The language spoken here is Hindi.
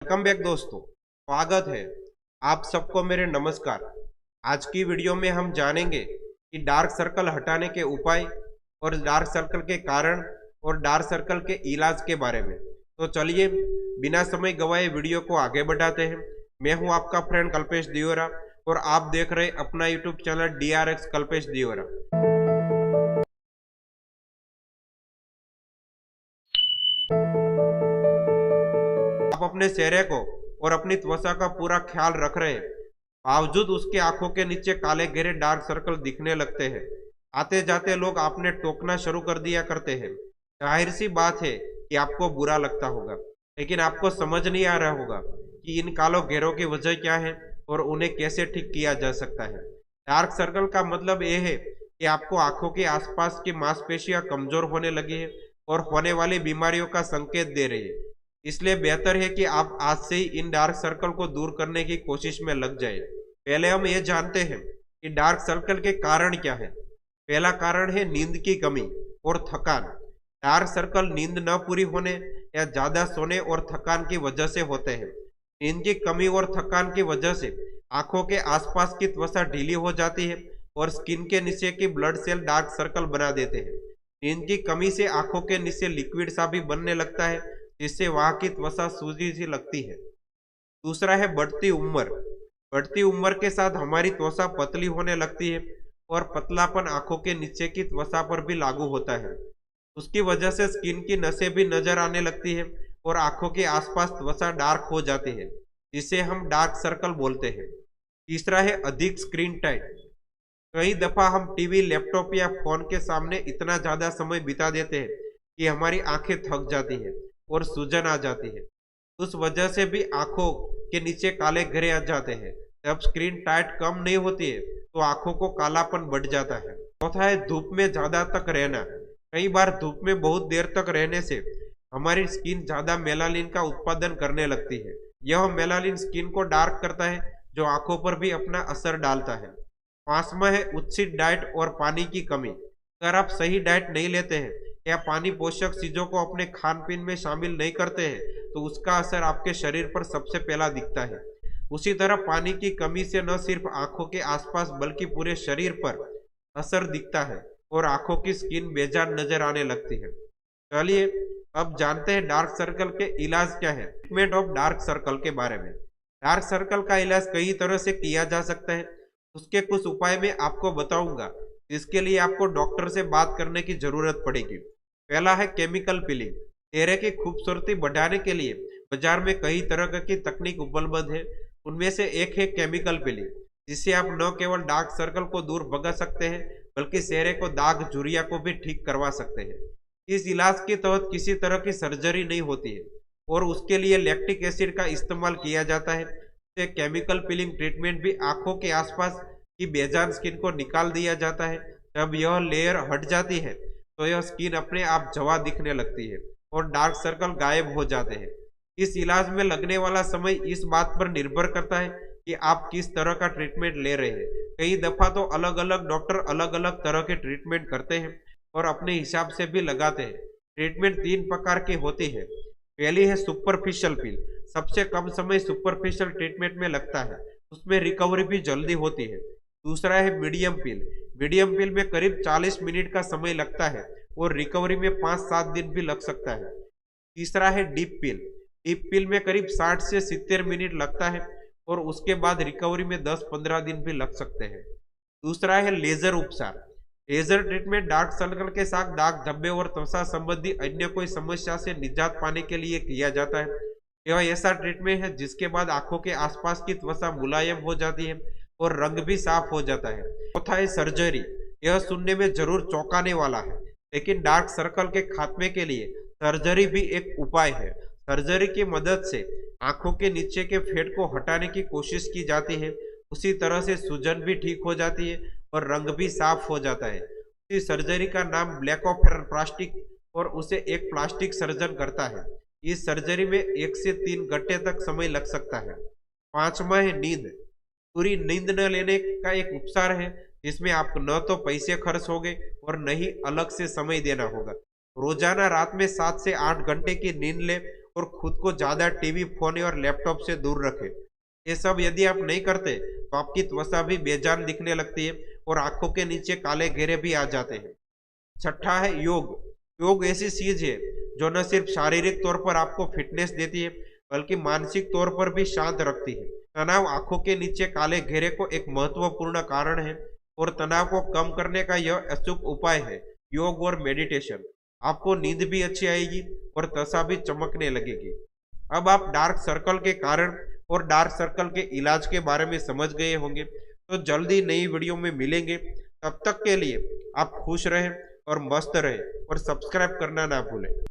वेलकम बैक दोस्तों, स्वागत है आप सबको मेरे नमस्कार। आज की वीडियो में हम जानेंगे कि डार्क सर्कल हटाने के उपाय और डार्क सर्कल के कारण और डार्क सर्कल के इलाज के बारे में। तो चलिए बिना समय गवाए वीडियो को आगे बढ़ाते हैं। मैं हूं आपका फ्रेंड कल्पेश दियोरा और आप देख रहे अपना YouTube channel DRX Kalpesh Deora. आप अपने चेहरे को और अपनी त्वचा का पूरा ख्याल रख रहे हैं, बावजूद उसके आंखों के नीचे काले घेरे डार्क सर्कल दिखने लगते हैं। आते जाते लोग आपने टोकना शुरू कर दिया करते हैं। जाहिर सी बात है कि आपको बुरा लगता होगा, लेकिन आपको समझ नहीं आ रहा होगा कि इन कालों घेरों की वजह क्या है और उन्हें कैसे ठीक किया जा सकता है। डार्क सर्कल का मतलब यह है कि आपको आंखों के आसपास की मांसपेशियां कमजोर होने लगी है और होने वाली बीमारियों का संकेत दे रही है। इसलिए बेहतर है कि आप आज से ही इन डार्क सर्कल को दूर करने की कोशिश में लग जाए। पहले हम ये जानते हैं कि डार्क सर्कल के कारण क्या है। पहला कारण है नींद की कमी और थकान। डार्क सर्कल नींद न पूरी होने या ज्यादा सोने और थकान की वजह से होते हैं। नींद की कमी और थकान की वजह से आंखों के आसपास की त्वचा ढीली हो जाती है और स्किन के नीचे की ब्लड सेल डार्क सर्कल बना देते हैं। नींद की कमी से आंखों के नीचे लिक्विड सा भी बनने लगता है, जिससे वहां की त्वचा सूजी सी लगती है। दूसरा है बढ़ती उम्र। बढ़ती उम्र के साथ हमारी त्वचा पतली होने लगती है और पतलापन आंखों के नीचे की त्वचा पर भी लागू होता है। उसकी वजह से स्किन की नसें भी नजर आने लगती है और आंखों के आसपास त्वचा डार्क हो जाती है, जिसे हम डार्क सर्कल बोलते हैं। तीसरा है अधिक स्क्रीन टाइम। कई दफा हम टीवी, लैपटॉप या फोन के सामने इतना ज्यादा समय बिता देते हैं कि हमारी आंखें थक जाती है और सूजन आ जाती है। उस वजह से भी आंखों के नीचे काले घेरे आ जाते हैं। जब स्क्रीन टाइट कम नहीं होती है तो आंखों को कालापन बढ़ जाता है। चौथा है धूप में ज्यादा तक रहना। कई बार धूप में बहुत देर तक रहने से हमारी स्किन ज्यादा मेलानिन का उत्पादन करने लगती है। यह मेलानिन स्किन को डार्क करता है, जो आंखों पर भी अपना असर डालता है। पांचवा है उचित डाइट और पानी की कमी। अगर आप सही डाइट नहीं लेते हैं या पानी पोषक चीजों को अपने खान पीन में शामिल नहीं करते हैं तो उसका असर आपके शरीर पर सबसे पहला दिखता है। उसी तरह पानी की कमी से न सिर्फ आंखों के आसपास बल्कि पूरे शरीर पर असर दिखता है और आंखों की स्किन बेजान नजर आने लगती है। चलिए अब जानते हैं डार्क सर्कल के इलाज क्या है। ट्रीटमेंट ऑफ डार्क सर्कल के बारे में। डार्क सर्कल का इलाज कई तरह से किया जा सकता है। उसके कुछ उपाय मैं आपको बताऊंगा, इसके लिए आपको डॉक्टर से बात करने की जरूरत पड़ेगी। पहला है केमिकल पीलिंग। चेहरे की खूबसूरती बढ़ाने के लिए बाजार में कई तरह की तकनीक उपलब्ध है। उनमें से एक है केमिकल पीलिंग, जिससे आप न केवल डार्क सर्कल को दूर भगा सकते हैं बल्कि चेहरे को दाग झुर्रियां को भी ठीक करवा सकते हैं। इस इलाज के तहत किसी तरह की सर्जरी नहीं होती है और उसके लिए लैक्टिक एसिड का इस्तेमाल किया जाता है। केमिकल पीलिंग ट्रीटमेंट भी आंखों के आसपास की बेजान स्किन को निकाल दिया जाता है। जब यह लेयर हट जाती है तो यह स्किन अपने आप जवा दिखने लगती है और डार्क सर्कल गायब हो जाते हैं। इस इलाज में लगने वाला समय इस बात पर निर्भर करता है कि आप किस तरह का ट्रीटमेंट ले रहे हैं। कई दफा तो अलग अलग डॉक्टर अलग अलग तरह के ट्रीटमेंट करते हैं और अपने हिसाब से भी लगाते हैं। ट्रीटमेंट तीन प्रकार की होती है। पहली है सुपरफिशियल पील। सबसे कम समय सुपरफिशियल ट्रीटमेंट में लगता है, उसमें रिकवरी भी जल्दी होती है। दूसरा है मीडियम पील। मीडियम पील में करीब 40 मिनट का समय लगता है और रिकवरी में 5-7 दिन भी लग सकता है। तीसरा है डीप पील। डीप पील में करीब 60 से 70 मिनट लगता है और उसके बाद रिकवरी में 10-15 दिन भी लग सकते हैं। दूसरा है लेजर उपचार। लेजर ट्रीटमेंट डार्क सर्कल के साथ दाग धब्बे और त्वचा संबंधी अन्य कोई समस्या से निजात पाने के लिए किया जाता है। यह ऐसा ट्रीटमेंट है जिसके बाद आंखों के आसपास की त्वचा मुलायम हो जाती है और रंग भी साफ हो जाता है। चौथा है सर्जरी। यह सुनने में जरूर चौंकाने वाला है, लेकिन डार्क सर्कल के खात्मे के लिए सर्जरी भी एक उपाय है। सर्जरी की मदद से आंखों के नीचे के फैट को हटाने की कोशिश की जाती है। उसी तरह से सूजन भी ठीक हो जाती है और रंग भी साफ हो जाता है। इस सर्जरी का नाम ब्लैकोफेरोप्लास्टिक और उसे एक प्लास्टिक सर्जन करता है। इस सर्जरी में 1 से 3 घंटे तक समय लग सकता है। पांचवा है नींद। पूरी नींद न लेने का एक उपचार है जिसमें आपको न तो पैसे खर्च होंगे और न ही अलग से समय देना होगा। रोजाना रात में 7 से 8 घंटे की नींद ले और खुद को ज्यादा टीवी, फोन और लैपटॉप से दूर रखें। ये सब यदि आप नहीं करते तो आपकी त्वचा भी बेजान दिखने लगती है और आंखों के नीचे काले घेरे भी आ जाते हैं। छठा है योग। योग ऐसी चीज है जो न सिर्फ शारीरिक तौर पर आपको फिटनेस देती है बल्कि मानसिक तौर पर भी शांत रखती है। तनाव आंखों के नीचे काले घेरे को एक महत्वपूर्ण कारण है और तनाव को कम करने का यह अचूक उपाय है योग और मेडिटेशन। आपको नींद भी अच्छी आएगी और त्वचा भी चमकने लगेगी। अब आप डार्क सर्कल के कारण और डार्क सर्कल के इलाज के बारे में समझ गए होंगे। तो जल्दी नई वीडियो में मिलेंगे। तब तक के लिए आप खुश रहें और मस्त रहें और सब्सक्राइब करना ना भूलें।